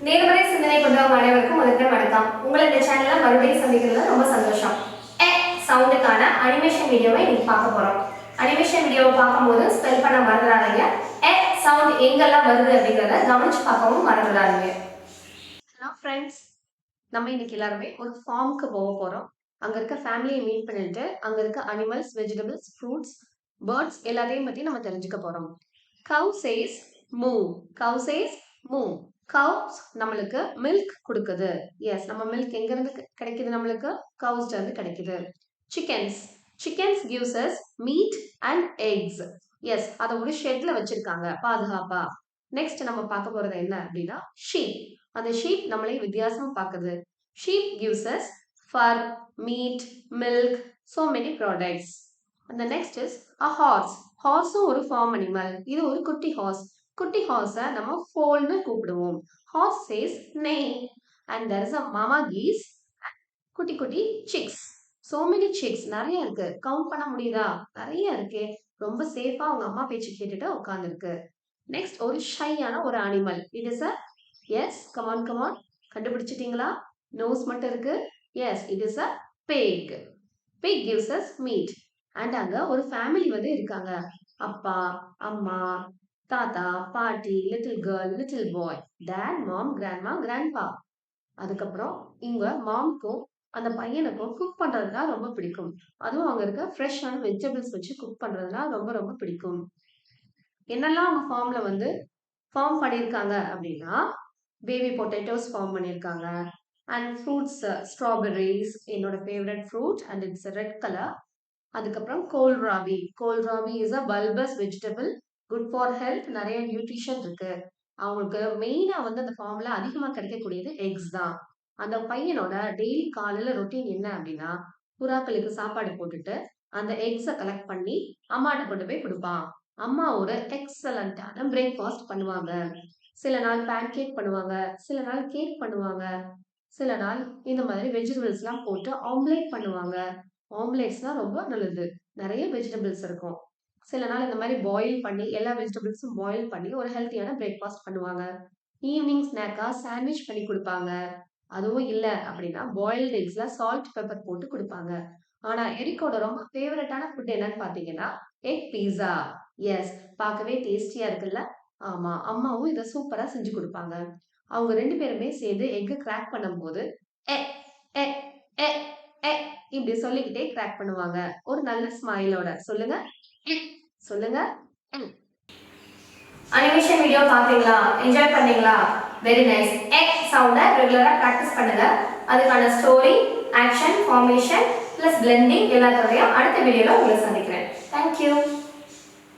நேர்மறை சிந்தனை கொண்டவங்க அனைவருக்கும் முதற்கண் வணக்கம். உங்களை இந்த சேனல்ல மறுபடியும் சந்திக்கிறதுல ரொம்ப சந்தோஷம். சவுண்டுக்கான அனிமேஷன் வீடியோவை இன்னைக்கு பார்க்க போறோம். அனிமேஷன் வீடியோவை பார்க்கும்போது ஸ்பெல் பண்ண மறந்துடாதீங்க. சவுண்ட் எங்கெல்லாம் வருது அப்படிங்கிறத கவனிச்சு பார்க்கவும் மறந்துடாதீங்க. ஹலோ ஃப்ரெண்ட்ஸ், நம்ம இன்னைக்கு எல்லாருமே ஒரு ஃபார்முக்கு போக போறோம். அங்க இருக்க ஃபேமிலியை மீட் பண்ணிட்டு அங்க இருக்க அனிமல்ஸ், வெஜிடபிள்ஸ், ஃப்ரூட்ஸ், பேர்ட்ஸ் எல்லாத்தையும் பத்தி நம்ம தெரிஞ்சுக்க போறோம். கவ் சேஸ் மூவ். கவ் சேஸ் மூவ். கவுஸ் நம்மளுக்கு மில்க் கொடுக்குது. எஸ், நம்ம மில்க் எங்க இருந்து கிடைக்குது? நம்மளுக்கு கவுஸ்ல இருந்து கிடைக்குது. Chickens. Chickens gives us meat and eggs. Yes, அதை ஒரு ஷெட்ல வச்சிருக்காங்க பாதுகாப்பா. நெக்ஸ்ட் நம்ம பார்க்க போறது என்ன அப்படின்னா ஷீப். அந்த ஷீப் நம்மளை வித்தியாசமா பார்க்குது. Sheep gives us fur, meat, milk, so many products. And the next is a horse. ஹார்ஸும் ஒரு ஃபார்ம் அனிமல். இது ஒரு குட்டி ஹார்ஸ். குட்டி ஹார்ஸை நம்ம ஃபோல்னு கூப்பிடுவோம். ஹார்ஸ் சேஸ் நெய். And there is a mama geese. குட்டி குட்டி சிக்ஸ். so many chicks. நிறைய இருக்கு. கவுண்ட் பண்ண முடியுதா? நிறைய இருக்கு. ரொம்ப சேஃபா அவங்க அம்மா பேச்சு கேட்டுட்டு உட்காந்துருக்கு. நெக்ஸ்ட் ஒரு ஷையான ஒரு animal. It is a yes come on come on கண்டுபிடிச்சிட்டீங்களா? நோஸ் மட்டும் இருக்கு. Yes, it is a pig. pig gives us meat. And அங்க ஒரு ஃபேமிலி வந்து இருக்காங்க. அப்பா, அம்மா, தாத்தா, பாட்டி, little girl, little boy, dad, mom, grandma, grandpa. அதுக்கப்புறம் இவங்க மாம்க்கும் அந்த பையனுக்கும் குக் பண்றதுனா ரொம்ப பிடிக்கும். அதுவும் அங்க இருக்க ஃப்ரெஷ்ஷான வெஜிடபிள்ஸ் வச்சு குக் பண்றதுனா ரொம்ப ரொம்ப பிடிக்கும். என்னெல்லாம் அவங்க ஃபார்ம்ல வந்து ஃபார்ம் பண்ணியிருக்காங்க அப்படின்னா பேபி பொட்டேட்டோஸ் ஃபார்ம் பண்ணியிருக்காங்க. அண்ட் ஃப்ரூட்ஸ், ஸ்ட்ராபெர்ரிஸ் என்னோட favourite fruit and it's red colour. அதுக்கப்புறம் kohlrabi. Kohlrabi is a bulbous vegetable, good for health, நிறைய நியூட்ரிஷன் இருக்கு. அவங்களுக்கு மெயினா வந்து அந்த ஃபார்ம்ல அதிகமா கிடைக்கக்கூடியது எக்ஸ் தான். அந்த பையனோட டெய்லி காலையில ரொட்டீன் என்ன அப்படின்னா புறாக்களுக்கு சாப்பாடு போட்டுட்டு அந்த எக்ஸை கலெக்ட் பண்ணி அம்மாட்ட கொண்டு போய் கொடுப்பான். அம்மா ஒரு எக்ஸலண்டான பிரேக்ஃபாஸ்ட் பண்ணுவாங்க. சில நாள் பேன் கேக் பண்ணுவாங்க, சில நாள் கேக் பண்ணுவாங்க, சில நாள் இந்த மாதிரி வெஜிடபிள்ஸ் எல்லாம் போட்டு ஆம்லேட் பண்ணுவாங்க. ஆம்லேட்ஸ்னா ரொம்ப நல்லது, நிறைய வெஜிடபிள்ஸ் இருக்கும். சில நாள் இந்த மாதிரி பாயில் பண்ணி எல்லா வெஜிடபிள்ஸும் பாயில் பண்ணி ஒரு ஹெல்த்தியான பிரேக்ஃபாஸ்ட் பண்ணுவாங்க. ஈவினிங் ஸ்நாக்கா சாண்ட்விச் பண்ணி கொடுப்பாங்க. அதுவும் இல்லை அப்படின்னா பாயில்டு எக்ஸ்ல சால்ட் பெப்பர் போட்டு கொடுப்பாங்க. ஆனா எரிக்கோட ரொம்ப ஃபேவரட்டான ஃபுட் என்னன்னு பாத்தீங்கன்னா எக் பீஸா. எஸ், பார்க்கவே டேஸ்டியா இருக்குல்ல? ஆமா, அம்மாவும் இதை சூப்பரா செஞ்சு கொடுப்பாங்க. அவங்க ரெண்டு பேருமே சேர்ந்து எக் கிராக் பண்ணும்போது எ எ எ எ இப்படி சொல்லிக்கிட்டே கிராக் பண்ணுவாங்க ஒரு நல்ல ஸ்மைலோட. சொல்லுங்க, சொல்லுங்க. அனிமேஷன் வீடியோ பாத்தீங்களா? என்ஜாய் பண்ணீங்களா? Very nice. சவுண்டை ரெகுலரா பிராக்டிஸ் பண்ணுங்க. அதுக்கான story, action, formation plus blending எல்லாத்தோடையும் அடுத்த வீடியோல உங்களை சந்திக்கிறேன். தேங்க்யூ.